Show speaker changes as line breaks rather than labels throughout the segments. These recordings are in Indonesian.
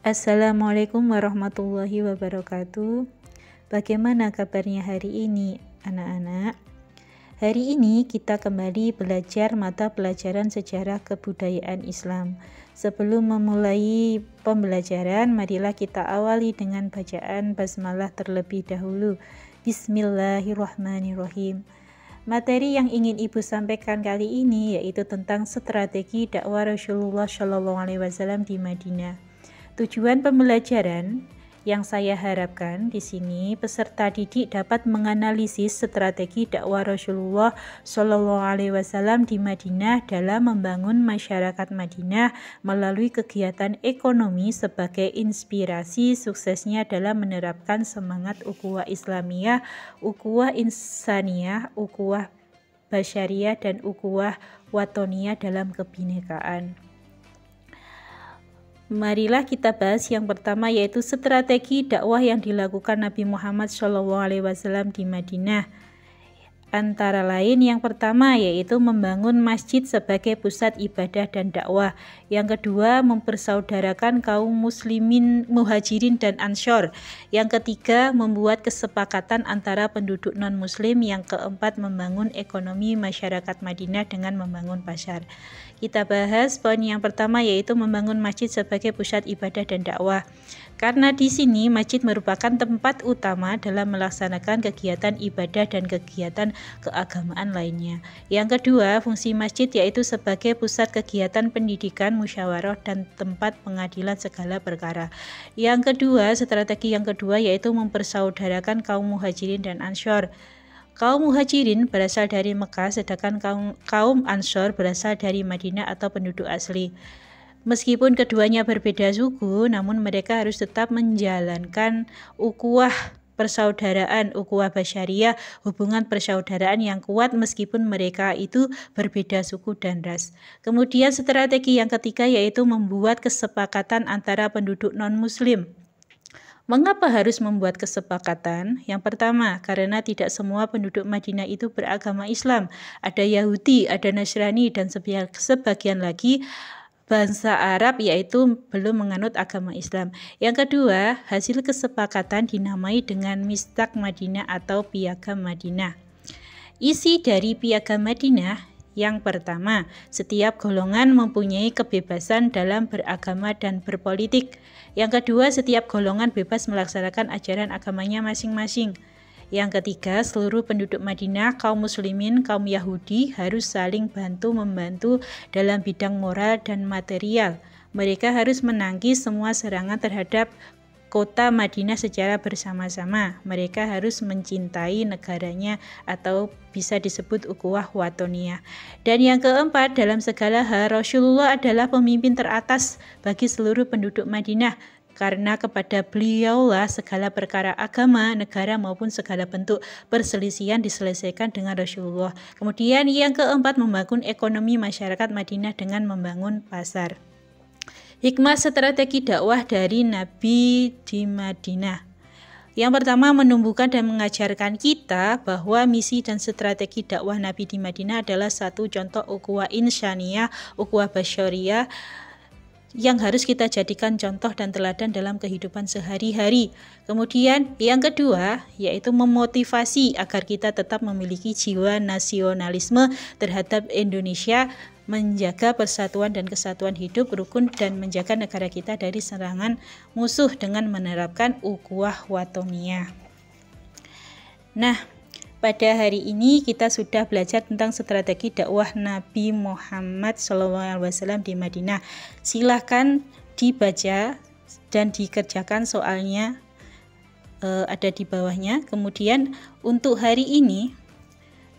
Assalamualaikum warahmatullahi wabarakatuh. Bagaimana kabarnya hari ini, anak-anak? Hari ini kita kembali belajar mata pelajaran sejarah kebudayaan Islam. Sebelum memulai pembelajaran, marilah kita awali dengan bacaan basmalah terlebih dahulu. Bismillahirrahmanirrahim. Materi yang ingin Ibu sampaikan kali ini yaitu tentang strategi dakwah Rasulullah SAW di Madinah. Tujuan pembelajaran yang saya harapkan di sini peserta didik dapat menganalisis strategi dakwah Rasulullah SAW di Madinah dalam membangun masyarakat Madinah melalui kegiatan ekonomi sebagai inspirasi suksesnya dalam menerapkan semangat ukhuwah Islamiyah, ukhuwah insaniyah, ukhuwah basyariah, dan ukhuwah watoniyah dalam kebinekaan. Marilah kita bahas yang pertama, yaitu strategi dakwah yang dilakukan Nabi Muhammad SAW di Madinah. Antara lain yang pertama yaitu membangun masjid sebagai pusat ibadah dan dakwah. Yang kedua, mempersaudarakan kaum muslimin, muhajirin dan ansor. Yang ketiga, membuat kesepakatan antara penduduk non-muslim. Yang keempat, membangun ekonomi masyarakat Madinah dengan membangun pasar. Kita bahas poin yang pertama yaitu membangun masjid sebagai pusat ibadah dan dakwah. Karena di sini masjid merupakan tempat utama dalam melaksanakan kegiatan ibadah dan kegiatan keagamaan lainnya. Yang kedua, fungsi masjid yaitu sebagai pusat kegiatan pendidikan, musyawarah, dan tempat pengadilan segala perkara. Yang kedua, strategi yang kedua yaitu mempersaudarakan kaum muhajirin dan ansor. Kaum muhajirin berasal dari Mekah, sedangkan kaum ansor berasal dari Madinah atau penduduk asli. Meskipun keduanya berbeda suku, namun mereka harus tetap menjalankan ukhuwah persaudaraan, ukhuwah basyariah, hubungan persaudaraan yang kuat meskipun mereka itu berbeda suku dan ras. Kemudian strategi yang ketiga yaitu membuat kesepakatan antara penduduk non-muslim. Mengapa harus membuat kesepakatan? Yang pertama, karena tidak semua penduduk Madinah itu beragama Islam. Ada Yahudi, ada Nasrani, dan sebagian lagi bangsa Arab yaitu belum menganut agama Islam. Yang kedua, hasil kesepakatan dinamai dengan Mistaq Madinah atau Piagam Madinah. Isi dari Piagam Madinah yang pertama, setiap golongan mempunyai kebebasan dalam beragama dan berpolitik. Yang kedua, setiap golongan bebas melaksanakan ajaran agamanya masing-masing. Yang ketiga, seluruh penduduk Madinah, kaum muslimin, kaum Yahudi harus saling bantu-membantu dalam bidang moral dan material. Mereka harus menangkis semua serangan terhadap kota Madinah secara bersama-sama. Mereka harus mencintai negaranya atau bisa disebut ukhuwah watoniyah. Dan yang keempat, dalam segala hal Rasulullah adalah pemimpin teratas bagi seluruh penduduk Madinah. Karena kepada beliaulah segala perkara agama, negara maupun segala bentuk perselisihan diselesaikan dengan Rasulullah. Kemudian yang keempat, membangun ekonomi masyarakat Madinah dengan membangun pasar. Hikmah strategi dakwah dari Nabi di Madinah. Yang pertama, menumbuhkan dan mengajarkan kita bahwa misi dan strategi dakwah Nabi di Madinah adalah satu contoh ukhuwah insaniyah, ukhuwah basyariah yang harus kita jadikan contoh dan teladan dalam kehidupan sehari-hari. Kemudian yang kedua yaitu memotivasi agar kita tetap memiliki jiwa nasionalisme terhadap Indonesia, menjaga persatuan dan kesatuan hidup rukun dan menjaga negara kita dari serangan musuh dengan menerapkan ukhuwah watoniyah. Nah, pada hari ini kita sudah belajar tentang strategi dakwah Nabi Muhammad SAW di Madinah. Silahkan dibaca dan dikerjakan soalnya ada di bawahnya. Kemudian untuk hari ini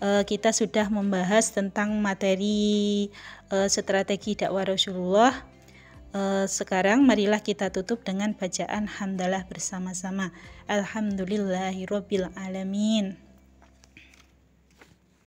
kita sudah membahas tentang materi strategi dakwah Rasulullah. Sekarang marilah kita tutup dengan bacaan hamdalah bersama-sama. Alhamdulillahirabbil alamin.